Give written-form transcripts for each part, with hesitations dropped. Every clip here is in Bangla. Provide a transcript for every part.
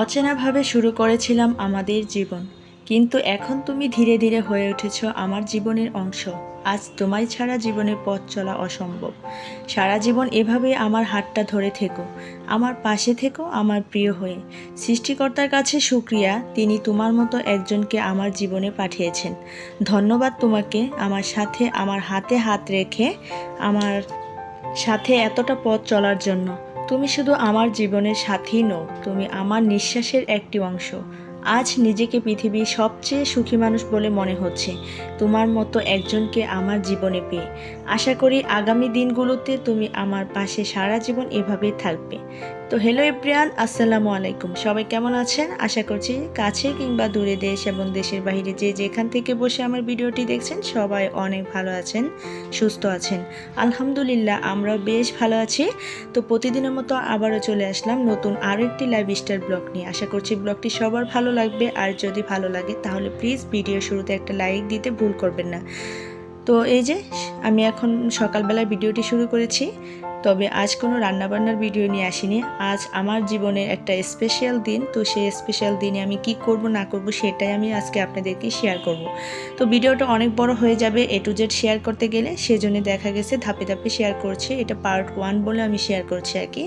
অচেনাভাবে শুরু করেছিলাম আমাদের জীবন, কিন্তু এখন তুমি ধীরে ধীরে হয়ে উঠেছ আমার জীবনের অংশ। আজ তোমায় ছাড়া জীবনের পথ চলা অসম্ভব। সারা জীবন এভাবেই আমার হাতটা ধরে থেকো, আমার পাশে থেকো, আমার প্রিয় হয়ে। সৃষ্টিকর্তার কাছে শুক্রিয়া, তিনি তোমার মতো একজনকে আমার জীবনে পাঠিয়েছেন। ধন্যবাদ তোমাকে, আমার সাথে, আমার হাতে হাত রেখে আমার সাথে এতটা পথ চলার জন্য। তুমি শুধু আমার জীবনের সাথী নও, তুমি আমার নিঃশ্বাসের একটি অংশ। আজ নিজেকে পৃথিবীর সবচেয়ে সুখী মানুষ বলে মনে হচ্ছে তোমার মতো একজনকে আমার জীবনে পেয়ে। আশা করি আগামী দিনগুলোতে তুমি আমার পাশে সারা জীবন এভাবেই থাকবে। তো হ্যালো এভরিওয়ান, আসসালামু আলাইকুম। সবাই কেমন আছেন? আশা করছি কাছে কিংবা দূরে, দেশ এবং দেশের বাইরে যে যেখান থেকে বসে আমার ভিডিওটি দেখছেন সবাই অনেক ভালো আছেন, সুস্থ আছেন। আলহামদুলিল্লাহ, আমরাও বেশ ভালো আছি। তো প্রতিদিনের মতো আবারও চলে আসলাম নতুন আরও একটি লাইফস্টাইল ব্লগ নিয়ে। আশা করছি ব্লগটি সবার ভালো লাগবে, আর যদি ভালো লাগে তাহলে প্লিজ ভিডিও শুরুতে একটা লাইক দিতে ভুল করবেন না। তো এই যে আমি এখন সকালবেলায় ভিডিওটি শুরু করেছি, তবে আজ কোনো রান্নাবান্নার ভিডিও নিয়ে আসিনি। আজ আমার জীবনের একটা স্পেশাল দিন। তো সেই স্পেশাল দিনে আমি কি করব না করব সেটাই আমি আজকে আপনাদেরকে শেয়ার করব। তো ভিডিওটা অনেক বড় হয়ে যাবে এ টু জেড শেয়ার করতে গেলে, সেজন্য দেখা গেছে ধাপে ধাপে শেয়ার করছি। এটা পার্ট 1 বলে আমি শেয়ার করছি আর কি।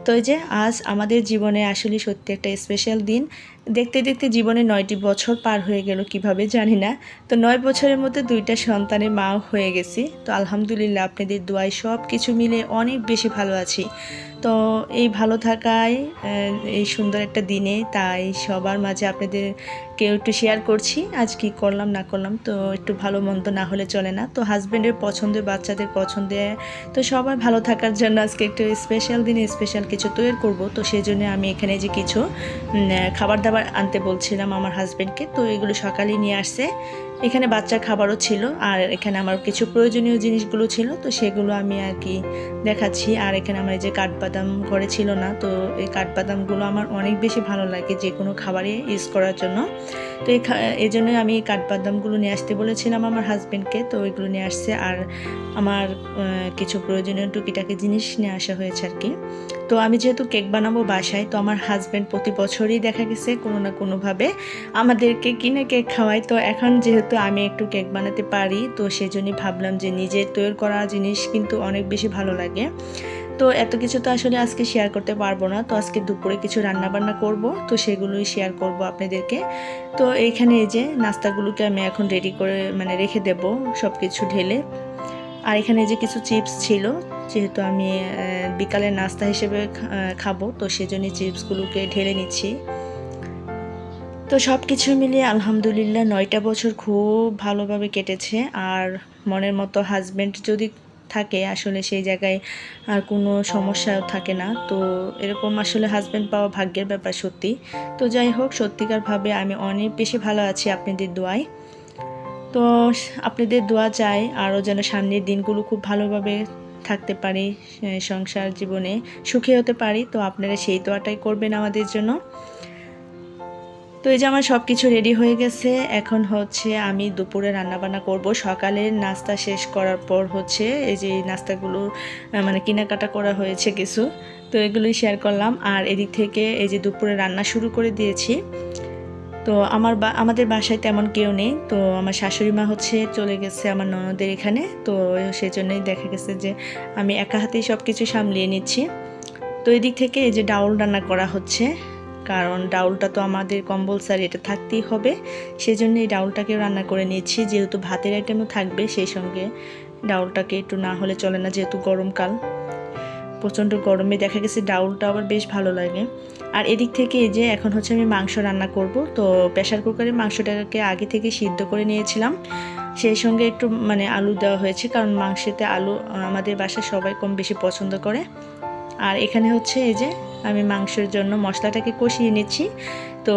তো এই যে আজ আমাদের জীবনে আসলে সত্যি একটা স্পেশাল দিন। দেখতে দেখতে জীবনে 9টি বছর পার হয়ে গেল কিভাবে জানি না। তো 9 বছরের মধ্যে 2টা সন্তানের মা হয়ে গেছি। তো আলহামদুলিল্লাহ, আপনাদের দোয়ায় সব কিছু মিলে অনেক বেশি ভালো আছি। তো এই ভালো থাকায় এই সুন্দর একটা দিনে তাই সবার মাঝে আপনাদেরকেও একটু শেয়ার করছি আজ কি করলাম না করলাম। তো একটু ভালো মন্দ না হলে চলে না। তো হাজব্যান্ডের পছন্দে, বাচ্চাদের পছন্দে, তো সবাই ভালো থাকার জন্য আজকে একটু স্পেশাল দিনে স্পেশাল কিছু তৈরি করব। তো সেই জন্য আমি এখানে যে কিছু খাবার দাবার আনতে বলছিলাম আমার হাজব্যান্ডকে। তো এগুলো সকালেই নিয়ে আসছে। এখানে বাচ্চার খাবারও ছিল, আর এখানে আমার কিছু প্রয়োজনীয় জিনিসগুলো ছিল, তো সেগুলো আমি আর কি দেখাচ্ছি। আর এখানে আমার এই যে কাঠবাদাম ঘরে ছিল না, তো এই কাঠবাদামগুলো আমার অনেক বেশি ভালো লাগে যে কোনো খাবারে ইউজ করার জন্য। তো এই জন্যই আমি কাঠবাদামগুলো নিয়ে আসতে বলেছিলাম আমার হাজব্যান্ডকে। তো ওইগুলো নিয়ে আসছে, আর আমার কিছু প্রয়োজনীয় টুকিটাকি জিনিস নিয়ে আসা হয়েছে আর কি। তো আমি যেহেতু কেক বানাবো বাসায়, তো আমার হাজব্যান্ড প্রতি বছরই দেখা গেছে কোনো না কোনোভাবে আমাদেরকে কিনে কেক খাওয়ায়। তো এখন যেহেতু আমি একটু কেক বানাতে পারি, তো সেজন্যই ভাবলাম যে নিজে তৈরি করা জিনিস কিন্তু অনেক বেশি ভালো লাগে। তো এত কিছু তো আসলে আজকে শেয়ার করতে পারবো না। তো আজকে দুপুরে কিছু রান্না বান্না করব, তো সেগুলোই শেয়ার করব আপনাদেরকে। তো এইখানে এই যে নাস্তাগুলোকে আমি এখন রেডি করে রেখে দেব সব কিছু ঢেলে। আর এখানে যে কিছু চিপস ছিল, যেহেতু আমি বিকালের নাস্তা হিসেবে খাবো, তো সেজন্য চিপসগুলোকে ঢেলে নিচ্ছি। তো সব কিছু মিলিয়ে আলহামদুলিল্লাহ 9টা বছর খুব ভালোভাবে কেটেছে। আর মনের মতো হাজব্যান্ড যদি থাকে আসলে সেই জায়গায় আর কোনো সমস্যাও থাকে না। তো এরকম আসলে হাজব্যান্ড পাওয়া ভাগ্যের ব্যাপার সত্যি। তো যাই হোক, সত্যিকারভাবে আমি অনেক বেশি ভালো আছি আপনাদের দোয়ায়। তো আপনাদের দোয়া চাই আরও যেন সামনের দিনগুলো খুব ভালোভাবে থাকতে পারি, সংসার জীবনে সুখী হতে পারি। তো আপনারা সেই দোয়াটাই করবেন আমাদের জন্য। তো এই যে আমার সব কিছু রেডি হয়ে গেছে। এখন হচ্ছে আমি দুপুরে রান্নাবান্না করব। সকালের নাস্তা শেষ করার পর হচ্ছে এই যে নাস্তাগুলো কেনাকাটা করা হয়েছে কিছু, তো এগুলোই শেয়ার করলাম। আর এদিক থেকে এই যে দুপুরে রান্না শুরু করে দিয়েছি। তো আমাদের বাসায় তেমন কেউ নেই। তো আমার শাশুড়ি মা হচ্ছে চলে গেছে আমার ননদের এখানে। তো সেজন্যই দেখা গেছে যে আমি একা হাতেই সব কিছু সামলিয়ে নিচ্ছি। তো এদিক থেকে এই যে ডাউল রান্না করা হচ্ছে, কারণ ডাউলটা তো আমাদের কম্পালসারি, এটা থাকতেই হবে। সেজন্য এই ডাউলটাকে রান্না করে নিচ্ছি, যেহেতু ভাতের আইটেমও থাকবে সেই সঙ্গে ডাউলটাকে একটু না হলে চলে না, যেহেতু গরমকাল, প্রচণ্ড গরমে দেখা গেছে ডাউলটা আবার বেশ ভালো লাগে। আর এদিক থেকে এই যে এখন হচ্ছে আমি মাংস রান্না করব। তো প্রেশার কুকারে মাংসটাকে আগে থেকে সিদ্ধ করে নিয়েছিলাম, সেই সঙ্গে একটু আলু দেওয়া হয়েছে, কারণ মাংসেতে আলু আমাদের বাসায় সবাই কম বেশি পছন্দ করে। আর এখানে হচ্ছে এই যে আমি মাংসের জন্য মশলাটাকে কষিয়ে নিচ্ছি। তো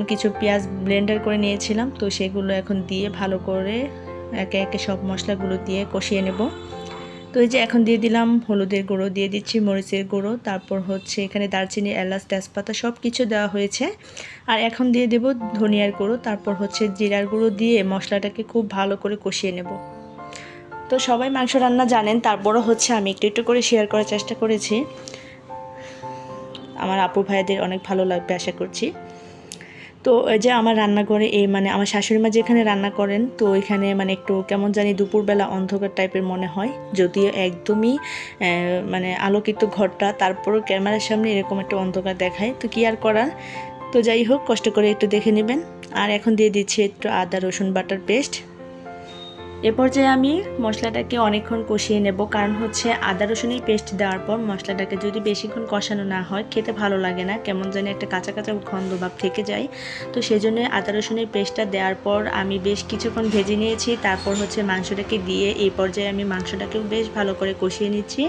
কিছু পেঁয়াজ ব্লেন্ডার করে নিয়েছিলাম, তো সেগুলো এখন দিয়ে ভালো করে একে একে সব মশলাগুলো দিয়ে কষিয়ে নেব। তো এই যে এখন দিয়ে দিলাম হলুদের গুঁড়ো, দিয়ে দিচ্ছি মরিচের গুঁড়ো, তারপর হচ্ছে এখানে দারচিনি, এলাচ, তেজপাতা সব কিছু দেওয়া হয়েছে। আর এখন দিয়ে দেব ধনিয়ার গুঁড়ো, তারপর হচ্ছে জিরার গুঁড়ো দিয়ে মশলাটাকে খুব ভালো করে কষিয়ে নেব। তো সবাই মাংস রান্না জানেন, তারপরও হচ্ছে আমি একটু একটু করে শেয়ার করার চেষ্টা করেছি। আমার আপু ভাইদের অনেক ভালো লাগবে আশা করছি। তো এই যে আমার রান্নাঘরে মানে আমার শাশুড়ি মা যেখানে রান্না করেন, তো ওইখানে মানে একটু কেমন জানি দুপুরবেলা অন্ধকার টাইপের মনে হয়, যদিও একদমই মানে আলোকিত ঘরটা, তারপরও ক্যামেরার সামনে এরকম একটা অন্ধকার দেখায়, তো কি আর করার। তো যাই হোক, কষ্ট করে একটু দেখে নেবেন। আর এখন দিয়ে দিচ্ছি একটু আদা রসুন বাটার পেস্ট। এ পর্যায়ে আমি মশলাটাকে অনেকক্ষণ কষিয়ে নেব, কারণ হচ্ছে আদা রসুনের পেস্ট দেওয়ার পর মশলাটাকে যদি বেশিক্ষণ কষানো না হয় খেতে ভালো লাগে না, কেমন জানি একটা কাঁচা কাঁচা গন্ধ ভাব থেকে যায়। তো সেই জন্য আদা রসুনের পেস্টটা দেওয়ার পর আমি বেশ কিছুক্ষণ ভেজে নিয়েছি, তারপর হচ্ছে মাংসটাকে দিয়ে এই পর্যায়ে আমি মাংসটাকেও বেশ ভালো করে কষিয়ে নিচ্ছি।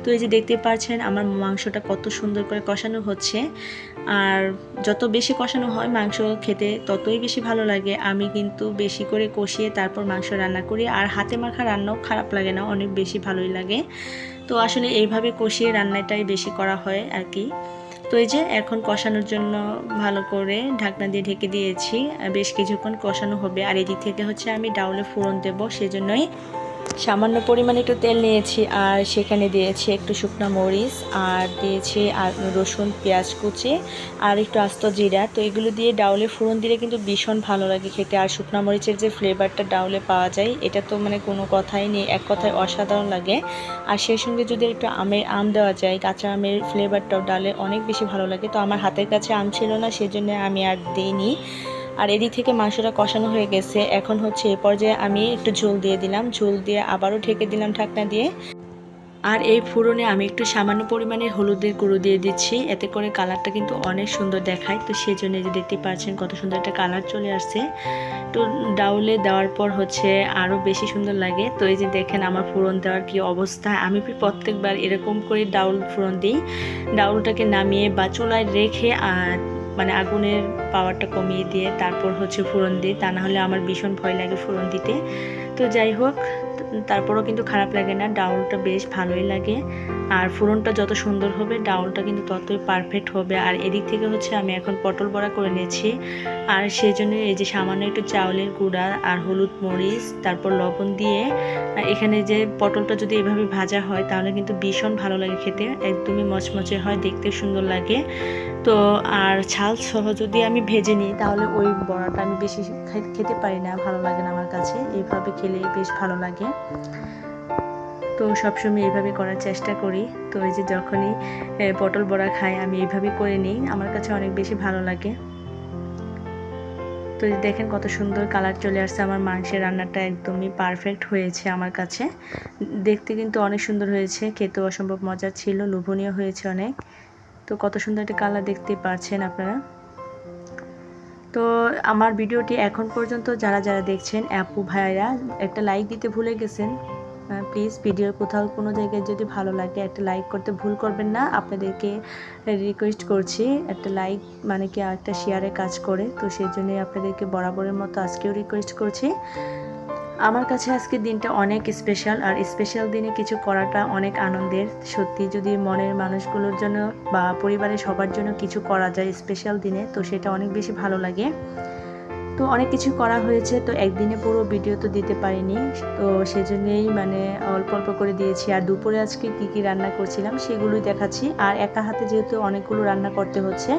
তো এই যে দেখতে পাচ্ছেন আমার মাংসটা কত সুন্দর করে কষানো হচ্ছে। আর যত বেশি কষানো হয় মাংস খেতে ততই বেশি ভালো লাগে। আমি কিন্তু বেশি করে কষিয়ে তারপর মাংস রান্না করি, আর হাতে মাখা রান্নাও খারাপ লাগে না, অনেক বেশি ভালোই লাগে। তো আসলে এইভাবে কষিয়ে রান্নাটাই বেশি করা হয় আর কি। তো এই যে এখন কষানোর জন্য ভালো করে ঢাকনা দিয়ে ঢেকে দিয়েছি, বেশ কিছুক্ষণ কষানো হবে। আর এদিক থেকে হচ্ছে আমি ডাউলে ফোড়ন দেবো, সেজন্যই সামান্য পরিমাণে একটু তেল নিয়েছি, আর সেখানে দিয়েছি একটু শুকনো মরিচ, আর দিয়েছি আর রসুন পেঁয়াজ কুচি, আর একটু আস্ত জিরা। তো এগুলো দিয়ে ডাউলে ফোড়ন দিলে কিন্তু ভীষণ ভালো লাগে খেতে। আর শুকনো মরিচের যে ফ্লেভারটা ডাউলে পাওয়া যায়, এটা তো মানে কোনো কথাই নেই, এক কথায় অসাধারণ লাগে। আর সেই সঙ্গে যদি একটু আম দেওয়া যায়, কাঁচা আমের ফ্লেভারটাও ডালে অনেক বেশি ভালো লাগে। তো আমার হাতের কাছে আম ছিল না, সেজন্য আমি আর দিইনি। আর এদিক থেকে মাংসটা কষানো হয়ে গেছে, এখন হচ্ছে এ পর্যায়ে আমি একটু ঝোল দিয়ে দিলাম, ঝোল দিয়ে আবারও ঢেকে দিলাম ঢাকনা দিয়ে। আর এই ফোড়নে আমি একটু সামান্য পরিমাণে হলুদের গুঁড়ো দিয়ে দিচ্ছি, এতে করে কালারটা কিন্তু অনেক সুন্দর দেখায়। তো সেই জন্য যে দেখতে পাচ্ছেন কত সুন্দর একটা কালার চলে আসছে। তো ডাউলে দেওয়ার পর হচ্ছে আরও বেশি সুন্দর লাগে। তো এই যে দেখেন আমার ফোড়ন দেওয়ার কি অবস্থা। আমি প্রত্যেকবার এরকম করে ডাউল ফোড়ন দিই, ডাউলটাকে নামিয়ে বা চুলায় রেখে মানে আগুনের পাওয়ারটা কমিয়ে দিয়ে তারপর হচ্ছে ফোড়ন দিই, তা না হলে আমার ভীষণ ভয় লাগে ফোড়ন দিতে। তো যাই হোক, তারপরও কিন্তু খারাপ লাগে না, ডাউলটা বেশ ভালোই লাগে। আর ফোড়নটা যত সুন্দর হবে ডাউলটা কিন্তু ততই পারফেক্ট হবে। আর এদিক থেকে হচ্ছে আমি এখন পটল বড়া করে নিয়েছি, আর সেই জন্য এই যে সামান্য একটু চাউলের গুঁড়া আর হলুদ মরিচ তারপর লবণ দিয়ে এখানে যে পটলটা যদি এভাবে ভাজা হয় তাহলে কিন্তু ভীষণ ভালো লাগে খেতে, একদমই মচমচে হয়, দেখতে সুন্দর লাগে। তো আর ছাল সহ যদি আমি ভেজে নিই তাহলে ওই বড়াটা আমি বেশি খেতে পারি না, ভালো লাগে না আমার কাছে, এইভাবে খেলে বেশ ভালো লাগে। তো সবসময় এইভাবে করার চেষ্টা করি। তো এই যে যখনই পটল বড়া খাই আমি এইভাবে করে নিই, আমার কাছে অনেক বেশি ভালো লাগে। তো দেখেন কত সুন্দর কালার চলে আসছে, আমার মাংসের রান্নাটা একদমই পারফেক্ট হয়েছে আমার কাছে। দেখতে কিন্তু অনেক সুন্দর হয়েছে, খেতেও অসম্ভব মজার ছিল, লোভনীয় হয়েছে অনেক। তো কত সুন্দর একটা কালার দেখতে পাচ্ছেন আপনারা। তো আমার ভিডিওটি এখন পর্যন্ত যারা যারা দেখছেন আপু ভাইয়ারা একটা লাইক দিতে ভুলে গেছেন, প্লিজ ভিডিওর কোথাও কোনো জায়গায় যদি ভালো লাগে একটা লাইক করতে ভুল করবেন না, আপনাদেরকে রিকোয়েস্ট করছি। একটা লাইক মানে কি একটা শেয়ারে কাজ করে, তো সেই জন্যই আপনাদেরকে বরাবরের মতো আজকেও রিকোয়েস্ট করছি। আমার কাছে আজকের দিনটা অনেক স্পেশাল, আর স্পেশাল দিনে কিছু করাটা অনেক আনন্দের। সত্যি যদি মনের মানুষগুলোর জন্য বা পরিবারের সবার জন্য কিছু করা যায় স্পেশাল দিনে, তো সেটা অনেক বেশি ভালো লাগে। তো অনেক কিছু করা হয়েছে, তো একদিনে পুরো ভিডিও তো দিতে পারিনি, তো সেজন্যই মানে অল্প অল্প করে দিয়েছি। আর দুপুরে আজকে কি কি রান্না করছিলাম সেগুলোই দেখাচ্ছি। আর একা হাতে যেহেতু অনেকগুলো রান্না করতে হচ্ছে,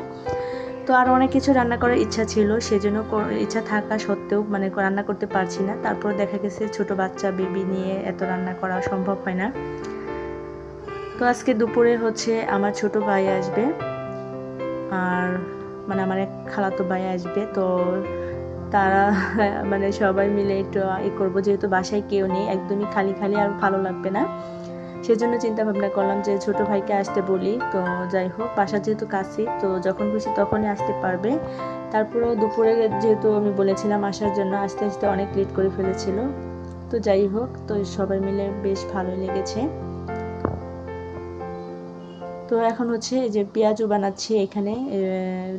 তো আর অনেক কিছু রান্না করার ইচ্ছা ছিল, সেজন্য ইচ্ছা থাকা সত্ত্বেও মানে রান্না করতে পারছি না। তারপর দেখা গেছে ছোট বাচ্চা বেবি নিয়ে এত রান্না করা সম্ভব হয় না। তো আজকে দুপুরে হচ্ছে আমার ছোট ভাই আসবে, আর মানে আমার এক খালাতো ভাই আসবে। তো তারা মানে সবাই মিলে একটু করবো, যেহেতু বাসায় কেউ নেই, একদমই খালি খালি আর ভালো লাগবে না, সেজন্য চিন্তা ভাবনা করলাম যে ছোট ভাইকে আসতে বলি। তো যাই হোক, বাসা যেহেতু কাছে, তো যখন খুশি তখনই আসতে পারবে। তারপরেও দুপুরে যেহেতু আমি বলেছিলাম আসার জন্য, আসতে আসতে অনেক লেট করে ফেলেছিল। তো যাই হোক, তো সবাই মিলে বেশ ভালো লেগেছে। তো এখন হচ্ছে এই যে পেঁয়াজও বানাচ্ছি এখানে,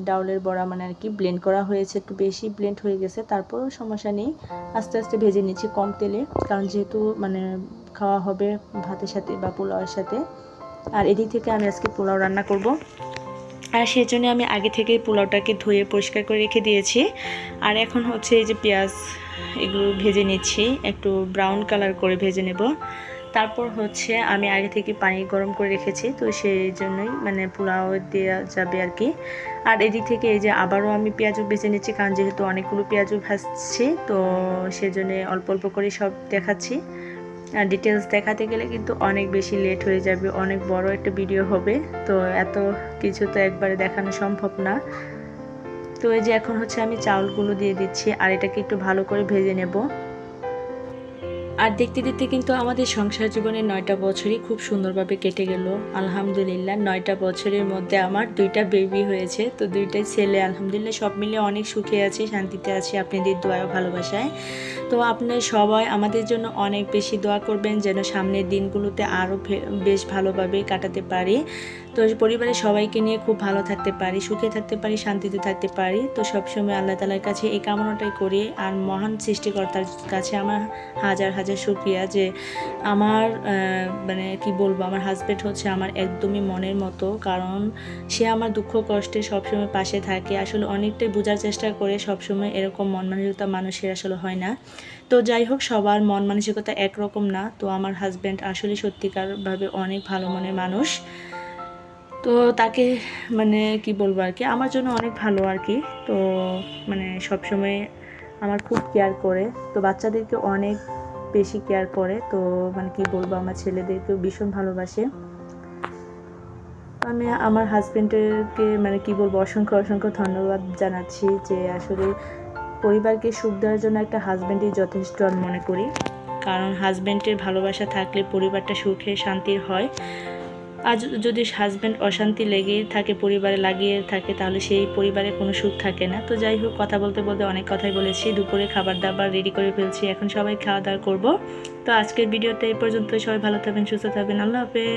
ডাউলের বড়া মানে আর কি ব্লেন্ড করা হয়েছে, একটু বেশি ব্লেন্ড হয়ে গেছে, তারপরও সমস্যা নেই, আস্তে আস্তে ভেজে নিচ্ছি কম তেলে, কারণ যেহেতু মানে খাওয়া হবে ভাতের সাথে বা পোলাওয়ের সাথে। আর এদিক থেকে আমি আজকে পোলাও রান্না করব, আর সেই জন্য আমি আগে থেকে পোলাওটাকে ধুয়ে পরিষ্কার করে রেখে দিয়েছি। আর এখন হচ্ছে এই যে পেঁয়াজ এগুলো ভেজে নিচ্ছি, একটু ব্রাউন কালার করে ভেজে নেব। তারপর হচ্ছে আমি আগে থেকে পানি গরম করে রেখেছি, তো সেই জন্যই মানে পোলাও দেওয়া যাবে আর কি। আর এদিক থেকে এই যে আবারও আমি পেঁয়াজও বেছে নিচ্ছি, কারণ যেহেতু অনেকগুলো পেঁয়াজও ভাজছি, তো সেজন্য অল্প অল্প করে সব দেখাচ্ছি। আর ডিটেলস দেখাতে গেলে কিন্তু অনেক বেশি লেট হয়ে যাবে, অনেক বড় একটা ভিডিও হবে, তো এত কিছু তো একবারে দেখানো সম্ভব না। তো এই যে এখন হচ্ছে আমি চাউলগুলো দিয়ে দিচ্ছি, আর এটাকে একটু ভালো করে ভেজে নেব। আর দেখতে দেখতে কিন্তু আমাদের সংসার জীবনের 9টা বছরই খুব সুন্দরভাবে কেটে গেল আলহামদুলিল্লাহ। 9টা বছরের মধ্যে আমার 2টা বেবি হয়েছে, তো 2টাই ছেলে। আলহামদুলিল্লাহ সব মিলে অনেক সুখে আছি, শান্তিতে আছি আপনাদের দোয়া ও ভালোবাসায়। তো আপনারা সবাই আমাদের জন্য অনেক বেশি দোয়া করবেন, যেন সামনের দিনগুলোতে আরও বেশ ভালোভাবে কাটাতে পারি। তো পরিবারের সবাইকে নিয়ে খুব ভালো থাকতে পারি, সুখে থাকতে পারি, শান্তিতে থাকতে পারি। তো সবসময় আল্লাহ তাআলার কাছে এই কামনাটাই করি। আর মহান সৃষ্টিকর্তার কাছে আমার হাজার হাজার শুকরিয়া যে আমার মানে কি বলবো, আমার হাজব্যান্ড হচ্ছে আমার একদমই মনের মতো, কারণ সে আমার দুঃখ কষ্টে সবসময় পাশে থাকে। আসলে অনেকটাই বোঝার চেষ্টা করে, সবসময় এরকম মন মানসিকতা মানুষের আসলে হয় না। তো যাই হোক, সবার মন মানসিকতা একরকম না। তো আমার হাজব্যান্ড আসলে সত্যিকারভাবে অনেক ভালো মনের মানুষ। তো তাকে মানে কি বলবো আর কি, আমার জন্য অনেক ভালো আর কি। তো মানে সবসময় আমার খুব কেয়ার করে, তো বাচ্চাদেরকে অনেক বেশি কেয়ার করে। তো মানে কি বলবো, আমার ছেলেদেরকেও ভীষণ ভালোবাসে। আমি আমার হাজব্যান্ডকে মানে কি বলবো, অসংখ্য অসংখ্য ধন্যবাদ জানাচ্ছি, যে আসলে পরিবারকে সুখ দেওয়ার জন্য একটা হাজব্যান্ডই যথেষ্ট আমি মনে করি। কারণ হাজব্যান্ডের ভালোবাসা থাকলে পরিবারটা সুখে শান্তির হয়। আজ যদি হাজব্যান্ড অশান্তি লেগেই থাকে, পরিবারে লাগিয়ে থাকে, তাহলে সেই পরিবারে কোনো সুখ থাকে না। তো যাই হোক, কথা বলতে বলতে অনেক কথাই বলেছি। দুপুরে খাবার দাবার রেডি করে ফেলছি, এখন সবাই খাওয়া দাওয়া করবো। তো আজকের ভিডিওটা এই পর্যন্ত। সবাই ভালো থাকবেন, সুস্থ থাকবেন, আল্লাহ হাফেজ।